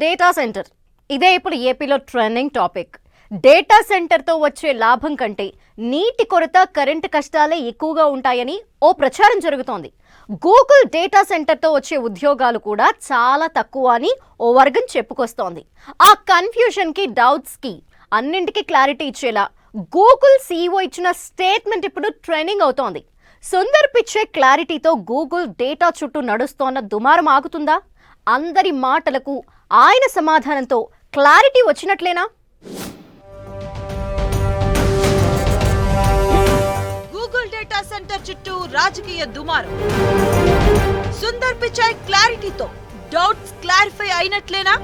Data centre ఇదే ఇప్పుడు ఏపీలో ట్రెండింగ్ టాపిక్. డేటా సెంటర్తో వచ్చే లాభం కంటే నీటి కొరత, కరెంటు కష్టాలే ఎక్కువగా ఉంటాయని ఓ ప్రచారం జరుగుతోంది. గూగుల్ డేటా సెంటర్తో వచ్చే ఉద్యోగాలు కూడా చాలా తక్కువ అని ఓ వర్గం చెప్పుకొస్తోంది. ఆ కన్ఫ్యూజన్కి, డౌట్స్కి అన్నింటికీ క్లారిటీ ఇచ్చేలా గూగుల్ సీఈఓ ఇచ్చిన స్టేట్మెంట్ ఇప్పుడు ట్రెండింగ్ అవుతోంది. సుందర్ పిచ్చే క్లారిటీతో గూగుల్ డేటా చుట్టూ నడుస్తోన్న దుమారం ఆగుతుందా? అందరి మాటలకు ఆయన సమాధానంతో క్లారిటీ వచ్చినట్లేనా? గూగుల్ డేటా సెంటర్ చుట్టూ రాజకీయ దుమారం. సుందర్ పిచాయ్ క్లారిటీతో డౌట్స్ క్లారిఫై అయినట్లేనా?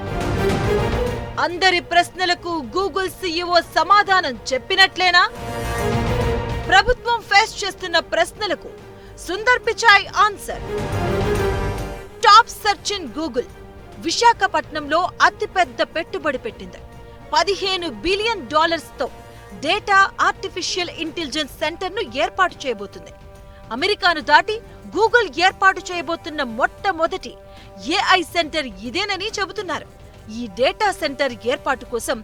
అందరి ప్రశ్నలకు గూగుల్ సీఈఓ సమాధానం చెప్పినట్లేనా? ప్రభుత్వం ఫేస్ చేస్తున్న ప్రశ్నలకు Sundar Pichai answer. Top search in Google విశాఖపట్నంలో అతిపెద్ద పెట్టుబడి పెట్టింది. $15 బిలియన్ తో డేటా ఆర్టిఫిషియల్ ఇంటెలిజెన్స్ సెంటర్ ను ఏర్పాటు చేయబోతుంది. అమెరికాను దాటి గూగుల్ ఏర్పాటు చేయబోతున్న మొట్టమొదటి ఏఐ సెంటర్ ఇదేనని చెబుతున్నారు. ఈ డేటా సెంటర్ ఏర్పాటు కోసం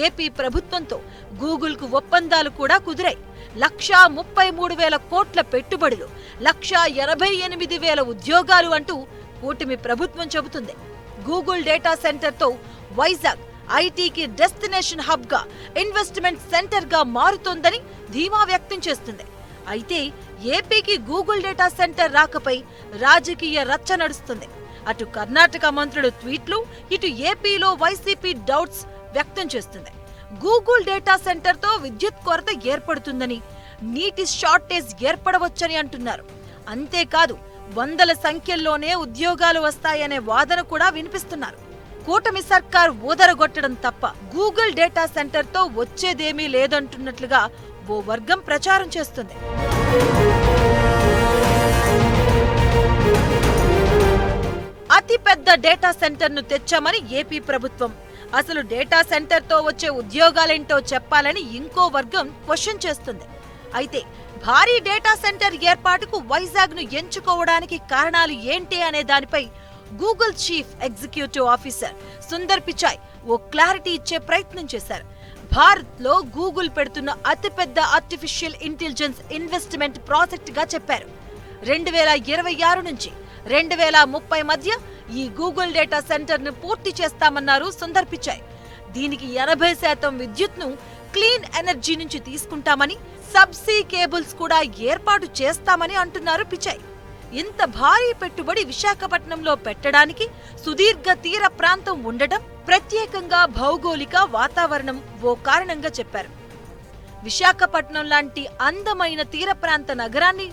ఏపీ ప్రభుత్వంతో గూగుల్ కు ఒప్పందాలు కూడా కుదిరాయి. 1,33,000 కోట్ల పెట్టుబడులు, 1,88,000 ఉద్యోగాలు అంటూ కూటమి ప్రభుత్వం చెబుతుంది. గూగుల్ డేటా సెంటర్ తో వైజాగ్ ఐటీకి డెస్టినేషన్ హబ్ గా, ఇన్వెస్ట్మెంట్ సెంటర్ గా మారుతోందని ధీమా వ్యక్తం చేస్తుంది. అయితే ఏపీకి గూగుల్ డేటా సెంటర్ రాకపై రాజకీయ రచ్చ నడుస్తుంది. అటు కర్ణాటక మంత్రులు ట్వీట్లు, ఇటు ఏపీలో వైసీపీ డౌట్స్ వ్యక్తం చేస్తుంది. గూగుల్ డేటా సెంటర్ తో విద్యుత్ కొరత ఏర్పడుతుందని, నీటి షార్టేజ్ ఏర్పడవచ్చని అంటున్నారు. అంతేకాదు, వందల సంఖ్యల్లోనే ఉద్యోగాలు వస్తాయనే వాదన కూడా వినిపిస్తున్నారు. కూటమి సర్కార్ ఊదరగొట్టడం తప్ప గూగుల్ డేటా సెంటర్ తో వచ్చేదేమీ లేదంటున్నట్లుగా ఓ వర్గం ప్రచారం చేస్తుంది. అతిపెద్ద డేటా సెంటర్ ను తెచ్చామని ఏపీ ప్రభుత్వం, అసలు డేటా సెంటర్ తో వచ్చే ఉద్యోగాలేంటో చెప్పాలని ఇంకో వర్గం క్వశ్చన్ చేస్తుంది. అయితే భారీ డేటా సెంటర్ ఏర్పాటుకు వైజాగ్ ను ఎంచుకోవడానికి కారణాలు ఏంటి అనే దానిపై Google chief executive officer Sundar Pichai ఓ క్లారిటీ ఇచ్చే ప్రయత్నం చేశారు. భారత్ లో గూగుల్ పెడుతున్న అతిపెద్ద ఆర్టిఫిషియల్ ఇంటెలిజెన్స్ ఇన్వెస్ట్మెంట్ ప్రాజెక్ట్ గా చెప్పారు. 2026 నుంచి 2030 మధ్య ఈ గూగుల్ డేటా సెంటర్ ను పూర్తి చేస్తామన్నారు సుందర్ పిచాయ్. దీనికి 80% విద్యుత్ ను క్లీన్ ఎనర్జీ నుంచి తీసుకుంటామని, సబ్సీ కేబుల్స్ కూడా ఏర్పాటు చేస్తామని అంటున్నారు పిచాయ్. ఇంత భారీ పెట్టుబడి విశాఖపట్నంలో పెట్టడానికి సుదీర్ఘ తీర ప్రాంతం ఉండటం, ప్రత్యేకంగా భౌగోళిక వాతావరణం ఓ కారణంగా చెప్పారు. విశాఖపట్నం లాంటి అందమైన తీర ప్రాంత నగరాన్ని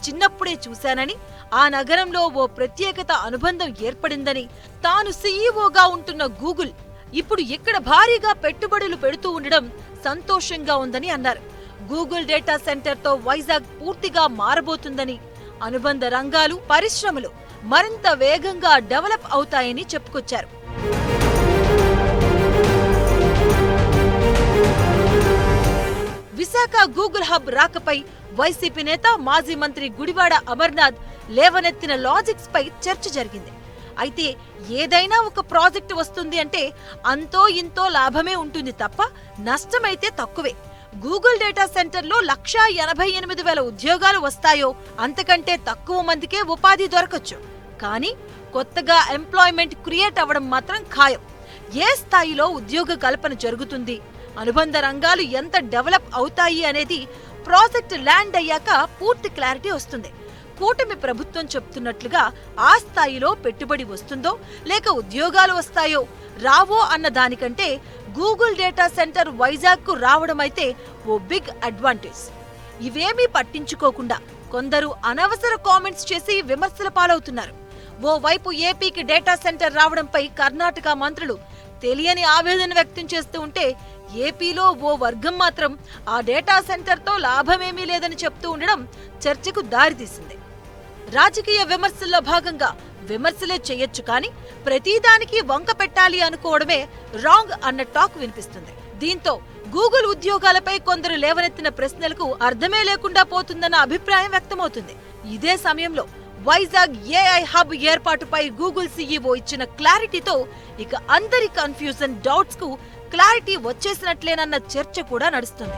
చిన్నప్పుడే చూశానని, ఆ నగరంలో ఓ ప్రత్యేకత, అనుబంధం ఏర్పడిందని, తాను సీఈఓగా ఉంటున్న గూగుల్ ఇప్పుడు ఇక్కడ భారీగా పెట్టుబడులు పెడుతూ ఉండడం సంతోషంగా ఉందని అన్నారు. గూగుల్ డేటా సెంటర్ తో వైజాగ్ పూర్తిగా మారబోతుందని, అనుబంధ రంగాలు, పరిశ్రమలు మరింత వేగంగా డెవలప్ అవుతాయని చెప్పుకొచ్చారు. విశాఖ గూగుల్ హబ్ రాకపై వైసీపీ నేత, మాజీ మంత్రి గుడివాడ అమర్నాథ్ లేవనెత్తిన లాజిక్స్ పై చర్చ జరిగింది. అయితే ఏదైనా ఒక ప్రాజెక్టు వస్తుంది అంటే అంతో ఇంతో లాభమే ఉంటుంది తప్ప నష్టమైతే తక్కువే. గూగుల్ డేటా సెంటర్లో 1,88,000 ఉద్యోగాలు వస్తాయో అంతకంటే తక్కువ మందికే ఉపాధి దొరకచ్చు. కానీ కొత్తగా ఎంప్లాయ్మెంట్ క్రియేట్ అవ్వడం మాత్రం ఖాయం. ఏ స్థాయిలో ఉద్యోగ కల్పన జరుగుతుంది, అనుబంధ రంగాలు ఎంత డెవలప్ అవుతాయి అనేది ప్రాజెక్ట్ ల్యాండ్ అయ్యాక పూర్తి క్లారిటీ వస్తుంది. కూటమి ప్రభుత్వం చెప్తున్నట్లుగా ఆ స్థాయిలో పెట్టుబడి వస్తుందో లేక ఉద్యోగాలు వస్తాయో రావో అన్న దానికంటే గూగుల్ డేటా సెంటర్ వైజాగ్ కు రావడం అయితే ఓ బిగ్ అడ్వాంటేజ్. ఇవేమీ పట్టించుకోకుండా కొందరు అనవసర కామెంట్స్ చేసి విమర్శల పాలవుతున్నారు. ఓవైపు ఏపీకి డేటా సెంటర్ రావడంపై కర్ణాటక మంత్రులు తెలియని ఆవేదన వ్యక్తం చేస్తూ ఉంటే, ఏపీలో ఓ వర్గం మాత్రం ఆ డేటా సెంటర్ తో లాభమేమీ లేదని చెప్తూ ఉండడం చర్చకు దారితీసింది. రాజకీయ విమర్శల్లో భాగంగా విమర్శలే చేయొచ్చు, కానీ ప్రతిదానికి వంక పెట్టాలి అనుకోవడమే రాంగ్ అన్న టాక్ వినిపిస్తుంది. దీంతో గూగుల్ ఉద్యోగాలపై కొందరు లేవనెత్తిన ప్రశ్నలకు అర్థమే లేకుండా పోతుందన్న అభిప్రాయం వ్యక్తమవుతుంది. ఇదే సమయంలో వైజాగ్ ఏఐ హబ్ ఏర్పాటుపై గూగుల్ సీఈఓ ఇచ్చిన క్లారిటీతో ఇక అందరి కన్ఫ్యూజన్ డౌట్స్ కు క్లారిటీ వచ్చేసినట్లేనన్న చర్చ కూడా నడుస్తుంది.